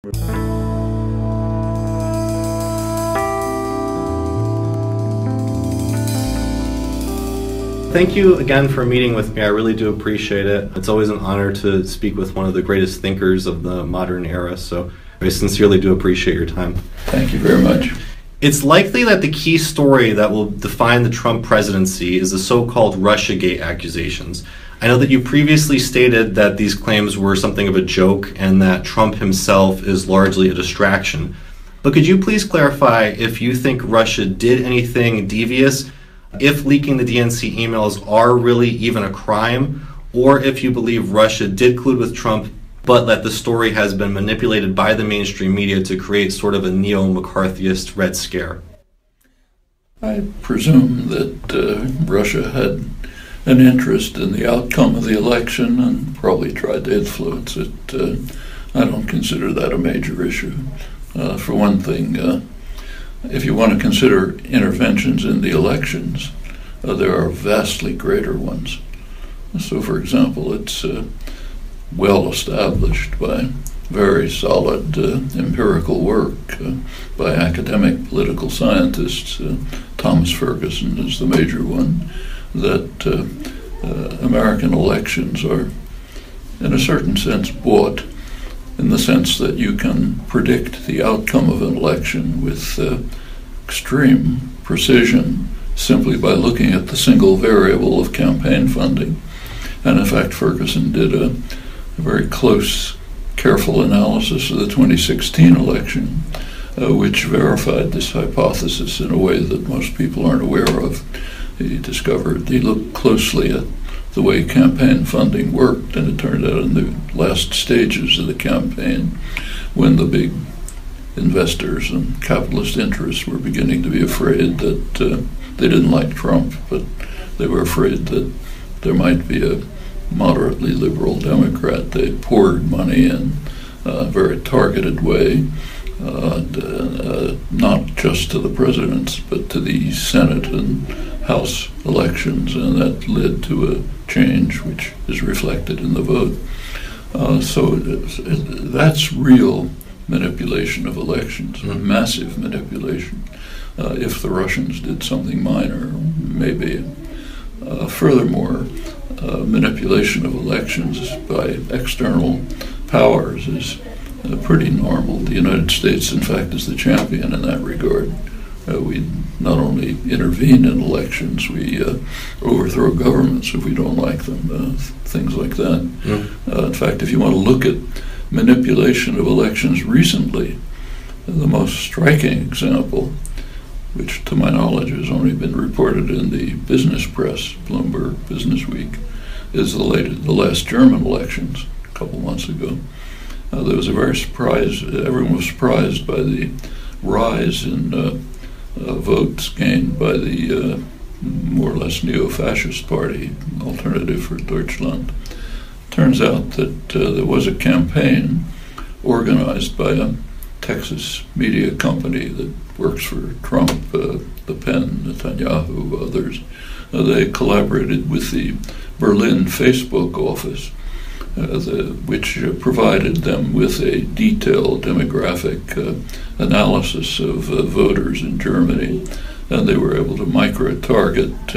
Thank you again for meeting with me. I really do appreciate it. It's always an honor to speak with one of the greatest thinkers of the modern era, so I sincerely do appreciate your time. Thank you very much. It's likely that the key story that will define the Trump presidency is the so-called RussiaGate accusations. I know that you previously stated that these claims were something of a joke and that Trump himself is largely a distraction. But could you please clarify if you think Russia did anything devious, if leaking the DNC emails are really even a crime, or if you believe Russia did collude with Trump, but that the story has been manipulated by the mainstream media to create sort of a neo-McCarthyist Red Scare? I presume that Russia had an interest in the outcome of the election and probably tried to influence it. I don't consider that a major issue. For one thing, if you want to consider interventions in the elections, there are vastly greater ones. So, for example, it's well established by very solid empirical work by academic political scientists. Thomas Ferguson is the major one, that American elections are, in a certain sense, bought, in the sense that you can predict the outcome of an election with extreme precision simply by looking at the single variable of campaign funding. And in fact, Ferguson did a very close, careful analysis of the 2016 election, which verified this hypothesis in a way that most people aren't aware of. He looked closely at the way campaign funding worked, and it turned out in the last stages of the campaign, when the big investors and capitalist interests were beginning to be afraid that they didn't like Trump, but they were afraid that there might be a moderately liberal Democrat, they poured money in a very targeted way, not just to the presidents, but to the Senate and House elections, and that led to a change which is reflected in the vote. So that's real manipulation of elections, massive manipulation. If the Russians did something minor, maybe. Furthermore, manipulation of elections by external powers is pretty normal. The United States, in fact, is the champion in that regard. We not only intervene in elections, we overthrow governments if we don't like them, things like that. In fact, if you want to look at manipulation of elections recently, the most striking example, which to my knowledge has only been reported in the business press, Bloomberg Business Week, is the last German elections a couple months ago. There was a very surprise, everyone was surprised by the rise in votes gained by the more or less neo-fascist party, Alternative for Deutschland. Turns out that there was a campaign organized by a Texas media company that works for Trump, Le Pen, Netanyahu, others. They collaborated with the Berlin Facebook office, which provided them with a detailed demographic analysis of voters in Germany, and they were able to micro-target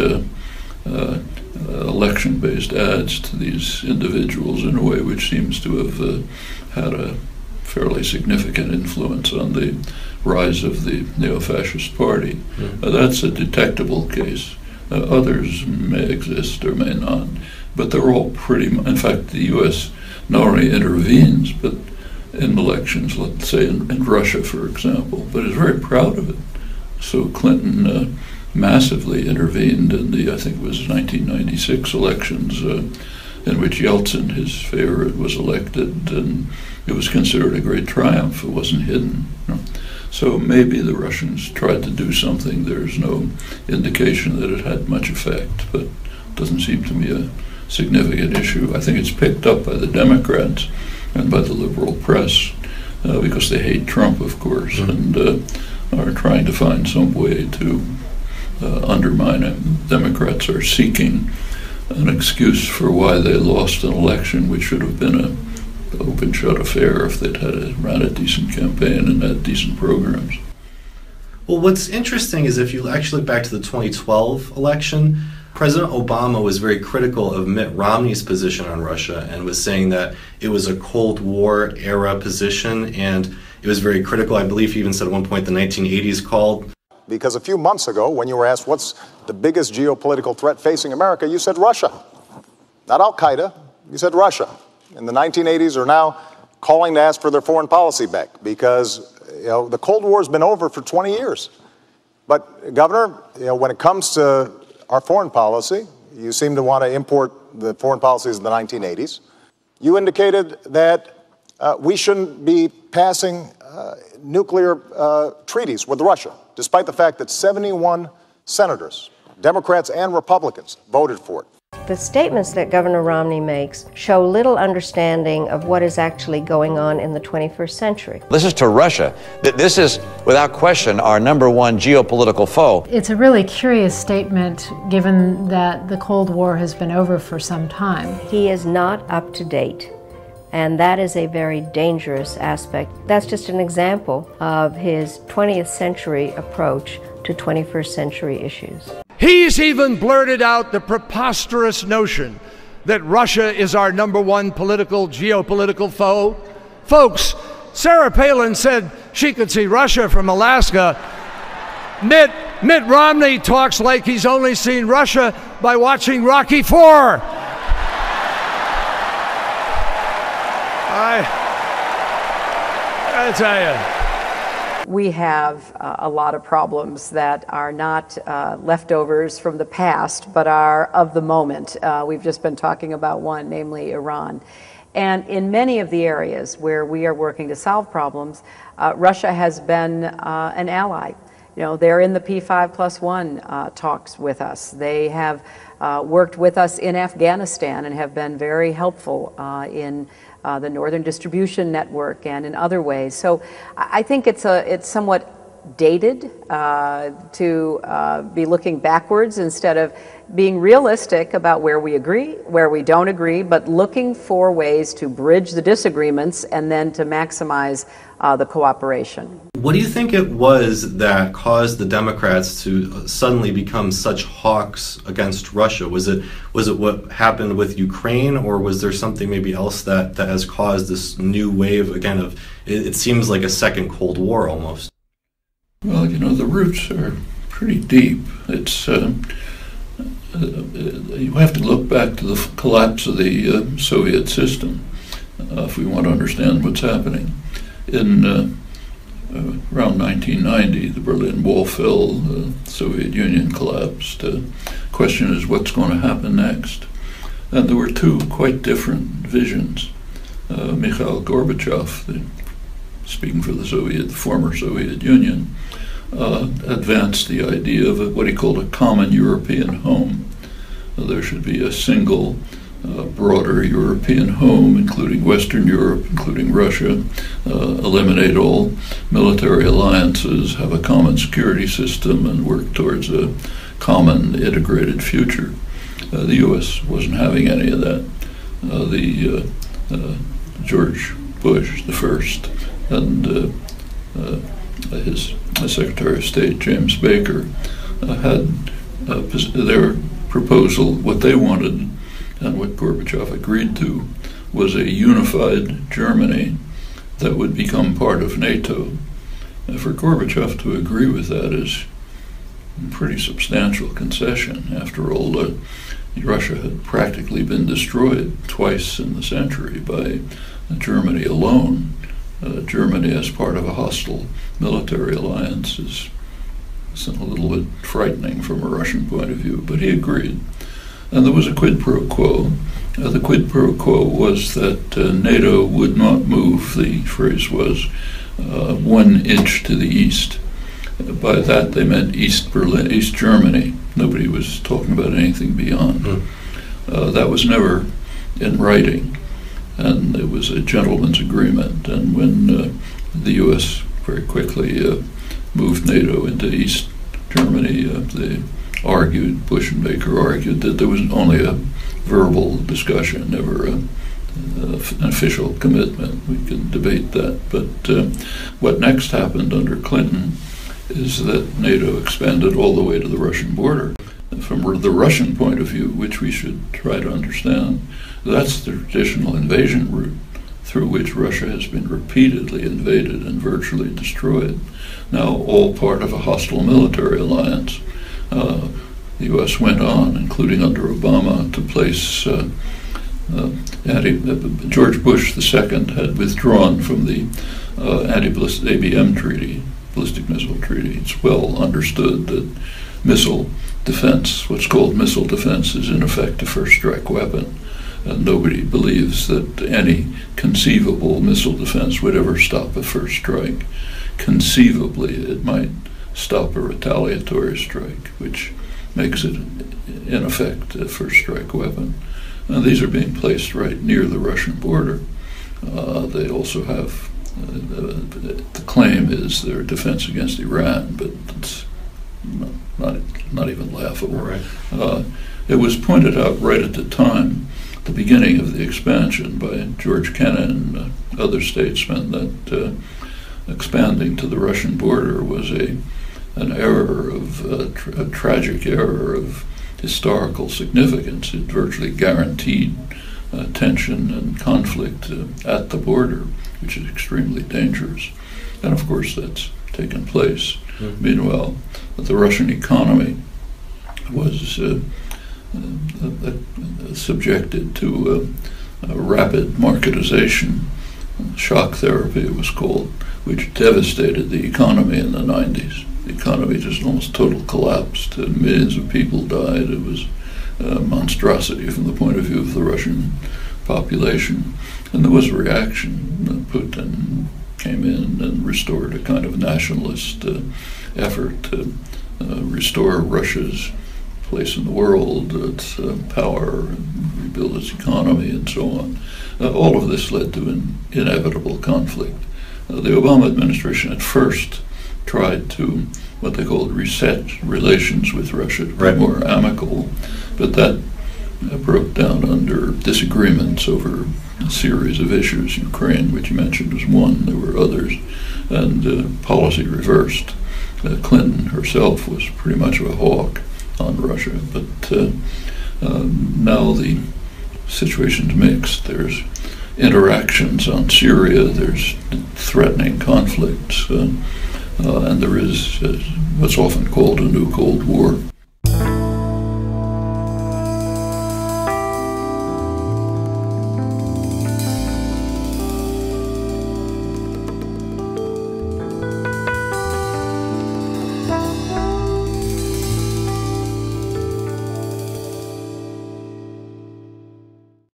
election-based ads to these individuals in a way which seems to have had a fairly significant influence on the rise of the neo-fascist party. That's a detectable case. Others may exist or may not, but they're all in fact, the U.S. not only intervenes, but in elections, let's say in Russia, for example, but is very proud of it. So Clinton massively intervened in the, I think it was 1996 elections, in which Yeltsin, his favorite, was elected, and it was considered a great triumph. It wasn't hidden. So maybe the Russians tried to do something. There's no indication that it had much effect, but it doesn't seem to me a significant issue. I think it's picked up by the Democrats and by the liberal press because they hate Trump, of course, and are trying to find some way to undermine him. Democrats are seeking an excuse for why they lost an election which should have been a open-shut affair if they'd ran a decent campaign and had decent programs. Well, what's interesting is if you actually look back to the 2012 election, President Obama was very critical of Mitt Romney's position on Russia and was saying that it was a Cold War era position, and it was very critical. I believe he even said at one point the 1980s called. Because a few months ago, when you were asked what's the biggest geopolitical threat facing America, you said Russia. Not Al-Qaeda, you said Russia. In the 1980s are now calling to ask for their foreign policy back because the Cold War has been over for 20 years. But, Governor, when it comes to our foreign policy, you seem to want to import the foreign policies of the 1980s. You indicated that we shouldn't be passing nuclear treaties with Russia, despite the fact that 71 senators, Democrats and Republicans, voted for it. The statements that Governor Romney makes show little understanding of what is actually going on in the 21st century. This is to Russia. This is, without question, our #1 geopolitical foe. It's a really curious statement, given that the Cold War has been over for some time. He is not up to date, and that is a very dangerous aspect. That's just an example of his 20th century approach to 21st century issues. He's even blurted out the preposterous notion that Russia is our #1 geopolitical foe. Folks, Sarah Palin said she could see Russia from Alaska. Mitt Romney talks like he's only seen Russia by watching Rocky IV. I tell you. We have a lot of problems that are not leftovers from the past, but are of the moment. We've just been talking about one, namely Iran. And in many of the areas where we are working to solve problems, Russia has been an ally. They're in the P5+1 talks with us. They have worked with us in Afghanistan and have been very helpful in the Northern Distribution Network and in other ways. So I think it's somewhat dated to be looking backwards instead of being realistic about where we agree, where we don't agree, but looking for ways to bridge the disagreements and then to maximize the cooperation. What do you think it was that caused the Democrats to suddenly become such hawks against Russia? Was it what happened with Ukraine, or was there something maybe else that has caused this new wave again of, it seems like a second Cold War almost? Well, the roots are pretty deep. It's you have to look back to the collapse of the Soviet system if we want to understand what's happening. In around 1990, the Berlin Wall fell, the Soviet Union collapsed. The question is what's going to happen next? And there were two quite different visions. Mikhail Gorbachev, speaking for the former Soviet Union, advanced the idea of what he called a common European home. There should be a single, broader European home, including Western Europe, including Russia, eliminate all military alliances, have a common security system, and work towards a common integrated future. The U.S. wasn't having any of that. George Bush, the first, and his Secretary of State, James Baker, had their proposal. What they wanted and what Gorbachev agreed to was a unified Germany that would become part of NATO. And for Gorbachev to agree with that is a pretty substantial concession. After all, Russia had practically been destroyed twice in the century by Germany alone. Germany as part of a hostile military alliance is a little bit frightening from a Russian point of view, but he agreed. And there was a quid pro quo. The quid pro quo was that NATO would not move, the phrase was, 1 inch to the east. By that they meant East Berlin, East Germany. Nobody was talking about anything beyond. That was never in writing, and it was a gentleman's agreement. And when the U.S. very quickly moved NATO into East Germany, they argued, Bush and Baker argued, that there was only a verbal discussion, never an official commitment. We can debate that. But what next happened under Clinton is that NATO expanded all the way to the Russian border. From the Russian point of view, which we should try to understand, that's the traditional invasion route through which Russia has been repeatedly invaded and virtually destroyed. Now all part of a hostile military alliance. The U.S. went on, including under Obama, to place George Bush II had withdrawn from the anti-ballistic ABM treaty, ballistic missile treaty. It's well understood that missile defense, what's called missile defense, is in effect a first strike weapon. And nobody believes that any conceivable missile defense would ever stop a first strike. Conceivably, it might stop a retaliatory strike, which makes it, in effect, a first strike weapon. And these are being placed right near the Russian border. They also have, the claim is their defense against Iran, but it's not even laughable. Right. It was pointed out right at the time, the beginning of the expansion by George Kennan and other statesmen, that expanding to the Russian border was an error of a tragic error of historical significance. It virtually guaranteed tension and conflict at the border, which is extremely dangerous. And of course that's taken place. Mm-hmm. Meanwhile, the Russian economy was subjected to a rapid marketization, shock therapy it was called, which devastated the economy in the 90s. The economy just almost total collapsed. Millions of people died. It was a monstrosity from the point of view of the Russian population. And there was a reaction. Putin came in and restored a kind of nationalist effort to restore Russia's place in the world, its power, and rebuild its economy, and so on. All of this led to an inevitable conflict. The Obama administration at first tried to, what they called, reset relations with Russia to be more amicable, but that broke down under disagreements over a series of issues. Ukraine, which you mentioned, was one. There were others, and policy reversed. Clinton herself was pretty much of a hawk on Russia, but now the situation's mixed. There's interactions on Syria, there's threatening conflicts, and there is what's often called a new Cold War.